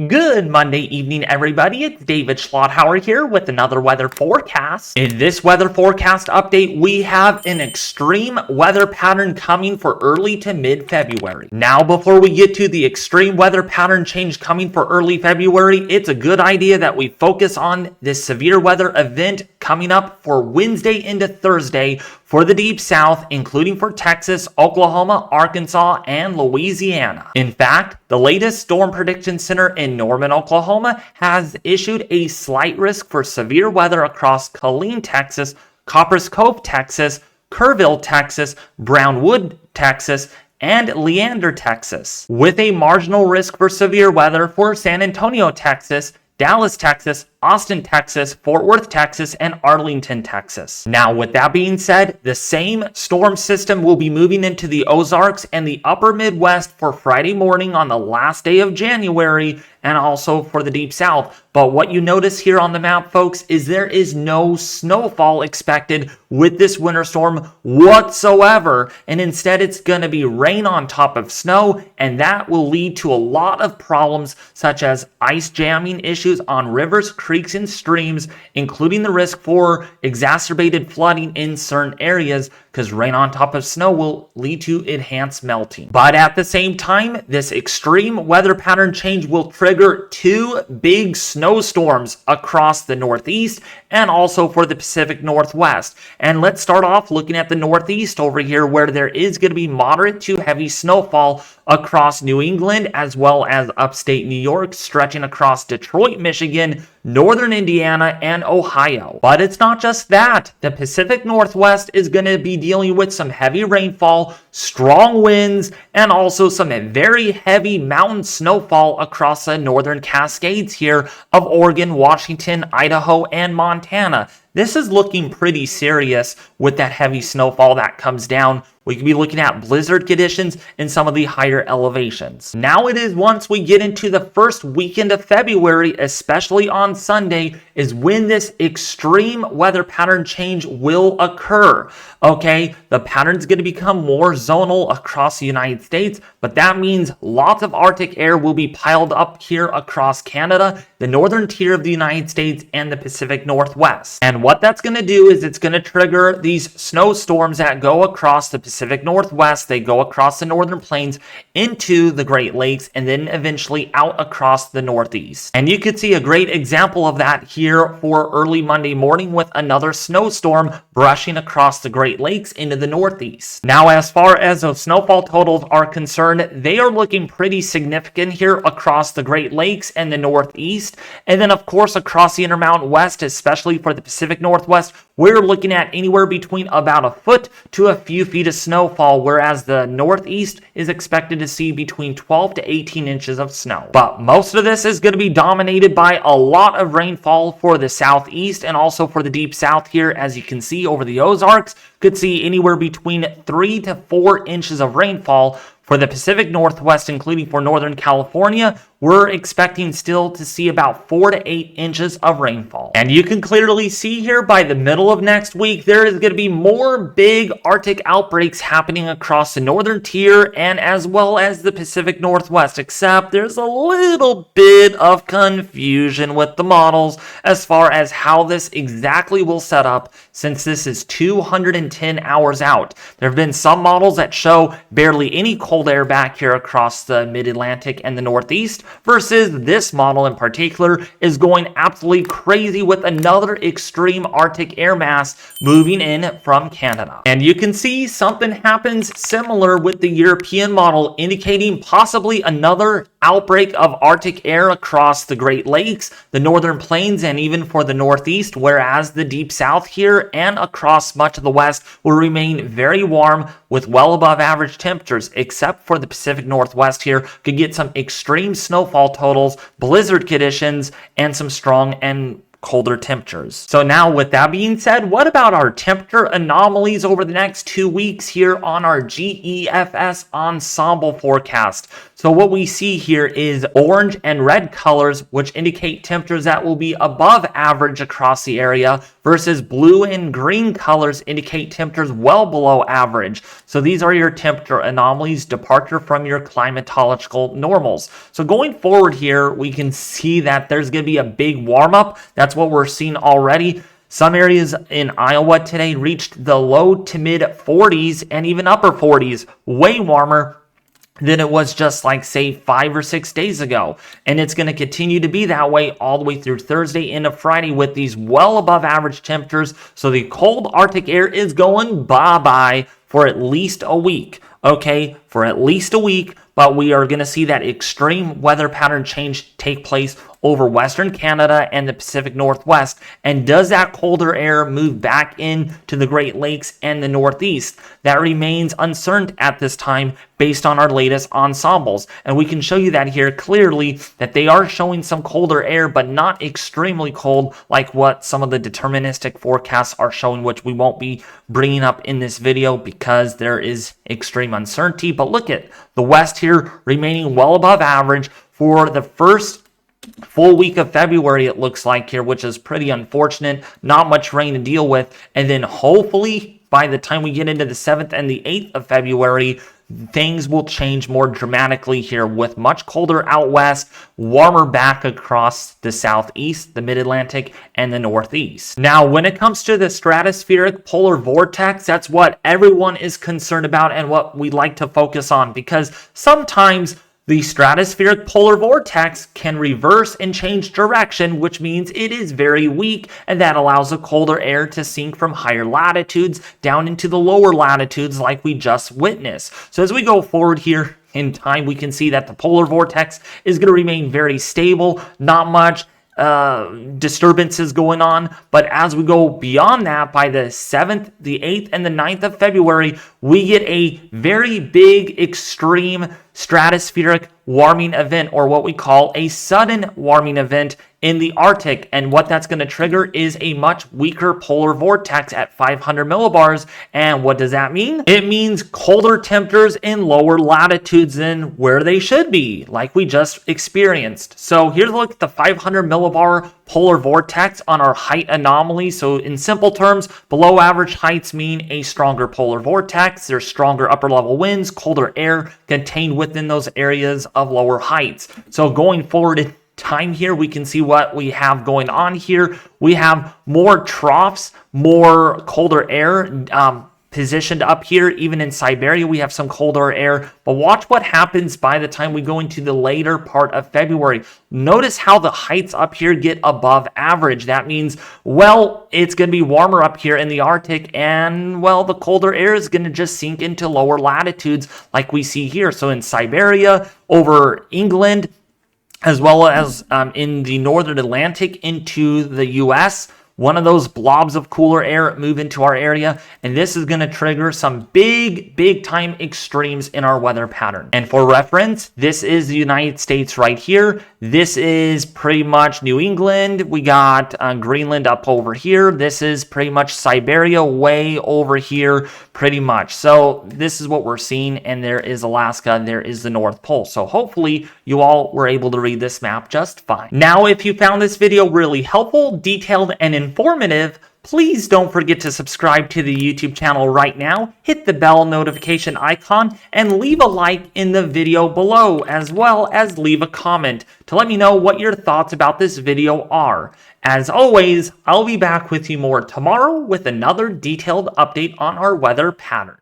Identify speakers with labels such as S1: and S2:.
S1: Good Monday evening, everybody. It's David Schlotthauer here with another weather forecast. In this weather forecast update, we have an extreme weather pattern coming for early to mid-February. Now, before we get to the extreme weather pattern change coming for early February, it's a good idea that we focus on this severe weather event coming up for Wednesday into Thursday for the Deep South, including for Texas, Oklahoma, Arkansas, and Louisiana. In fact, the latest Storm Prediction Center in Norman, Oklahoma has issued a slight risk for severe weather across Killeen, Texas, Coppers Cove, Texas, Kerrville, Texas, Brownwood, Texas, and Leander, Texas, with a marginal risk for severe weather for San Antonio, Texas, Dallas, Texas, Austin, Texas, Fort Worth, Texas, and Arlington, Texas. Now, with that being said, the same storm system will be moving into the Ozarks and the upper Midwest for Friday morning on the last day of January, and also for the Deep South. But what you notice here on the map, folks, is there is no snowfall expected with this winter storm whatsoever, and instead it's going to be rain on top of snow, and that will lead to a lot of problems such as ice jamming issues on rivers, creeks, and streams, including the risk for exacerbated flooding in certain areas, because rain on top of snow will lead to enhanced melting. But at the same time, this extreme weather pattern change will trigger two big snowstorms across the Northeast and also for the Pacific Northwest. And let's start off looking at the Northeast over here, where there is going to be moderate to heavy snowfall across New England as well as upstate New York, stretching across Detroit, Michigan, northern Indiana, and Ohio. But it's not just that. The Pacific Northwest is going to be dealing with some heavy rainfall, strong winds, and also some very heavy mountain snowfall across the northern Cascades here of Oregon, Washington, Idaho, and Montana. This is looking pretty serious with that heavy snowfall that comes down. We could be looking at blizzard conditions in some of the higher elevations. Now it is once we get into the first weekend of February, especially on Sunday, is when this extreme weather pattern change will occur. Okay, the pattern's going to become more zonal across the United States, but that means lots of Arctic air will be piled up here across Canada, the northern tier of the United States, and the Pacific Northwest. And what that's going to do is it's going to trigger these snowstorms that go across the Pacific Northwest. They go across the northern plains into the Great Lakes and then eventually out across the Northeast. And you could see a great example of that here for early Monday morning with another snowstorm brushing across the Great Lakes into the Northeast. Now, as far as those snowfall totals are concerned, they are looking pretty significant here across the Great Lakes and the Northeast. And then, of course, across the Intermountain West, especially for the Pacific Northwest, we're looking at anywhere between about a foot to a few feet of snowfall, whereas the Northeast is expected to see between 12 to 18 inches of snow. But most of this is going to be dominated by a lot of rainfall for the Southeast and also for the Deep South here. As you can see over the Ozarks, could see anywhere between 3 to 4 inches of rainfall. For the Pacific Northwest, including for Northern California, we're expecting still to see about 4 to 8 inches of rainfall. And you can clearly see here by the middle of next week, there is going to be more big Arctic outbreaks happening across the northern tier and as well as the Pacific Northwest, except there's a little bit of confusion with the models as far as how this exactly will set up, since this is 210 hours out. There have been some models that show barely any cold air back here across the mid-Atlantic and the Northeast, versus this model in particular is going absolutely crazy with another extreme Arctic air mass moving in from Canada. And you can see something happens similar with the European model, indicating possibly another outbreak of Arctic air across the Great Lakes, the northern plains, and even for the Northeast, whereas the Deep South here and across much of the West will remain very warm with well above average temperatures, except for the Pacific Northwest here could get some extreme snowfall totals, blizzard conditions, and some strong and colder temperatures. So now with that being said, what about our temperature anomalies over the next 2 weeks here on our GEFS ensemble forecast? So what we see here is orange and red colors, which indicate temperatures that will be above average across the area, versus blue and green colors indicate temperatures well below average. So these are your temperature anomalies, departure from your climatological normals. So going forward here, we can see that there's going to be a big warm up. That's what we're seeing already. Some areas in Iowa today reached the low to mid 40s and even upper 40s, way warmer than it was just like, say, 5 or 6 days ago. And it's going to continue to be that way all the way through Thursday into Friday with these well above average temperatures. So the cold Arctic air is going bye-bye for at least a week. Okay, for at least a week, but we are going to see that extreme weather pattern change take place over Western Canada and the Pacific Northwest. And does that colder air move back into the Great Lakes and the Northeast? That remains uncertain at this time based on our latest ensembles. And we can show you that here clearly, that they are showing some colder air, but not extremely cold like what some of the deterministic forecasts are showing, which we won't be bringing up in this video because there is extreme uncertainty. But look at the West here remaining well above average for the first full week of February, it looks like here, which is pretty unfortunate. Not much rain to deal with. And then hopefully by the time we get into the 7th and the 8th of February, things will change more dramatically here with much colder out west, warmer back across the southeast, the mid-Atlantic, and the northeast. Now, when it comes to the stratospheric polar vortex, that's what everyone is concerned about and what we like to focus on, because sometimes the stratospheric polar vortex can reverse and change direction, which means it is very weak, and that allows the colder air to sink from higher latitudes down into the lower latitudes like we just witnessed. So as we go forward here in time, we can see that the polar vortex is going to remain very stable, not much disturbances going on. But as we go beyond that, by the 7th, the 8th, and the 9th of February, we get a very big, extreme stratospheric warming event, or what we call a sudden warming event in the Arctic. And what that's going to trigger is a much weaker polar vortex at 500 millibars. And what does that mean? It means colder temperatures in lower latitudes than where they should be, like we just experienced. So here's a look at the 500 millibar polar vortex on our height anomaly. So in simple terms, below average heights mean a stronger polar vortex. There's stronger upper level winds, colder air contained within those areas of lower heights. So going forward in time here, we can see what we have going on here. We have more troughs, more colder air positioned up here. Even in Siberia, we have some colder air. But watch what happens by the time we go into the later part of February. Notice how the heights up here get above average. That means, well, it's going to be warmer up here in the Arctic, and, well, the colder air is going to just sink into lower latitudes like we see here. So in Siberia, over England, as well as in the northern Atlantic into the U.S., one of those blobs of cooler air move into our area, and this is going to trigger some big time extremes in our weather pattern. And for reference, this is the United States right here. This is pretty much New England. We got Greenland up over here. This is pretty much Siberia way over here, pretty much. So this is what we're seeing, and there is Alaska, and there is the North Pole. So hopefully you all were able to read this map just fine. Now, if you found this video really helpful, detailed, and informative, please don't forget to subscribe to the YouTube channel right now, hit the bell notification icon, and leave a like in the video below, as well as leave a comment to let me know what your thoughts about this video are. As always, I'll be back with you more tomorrow with another detailed update on our weather pattern.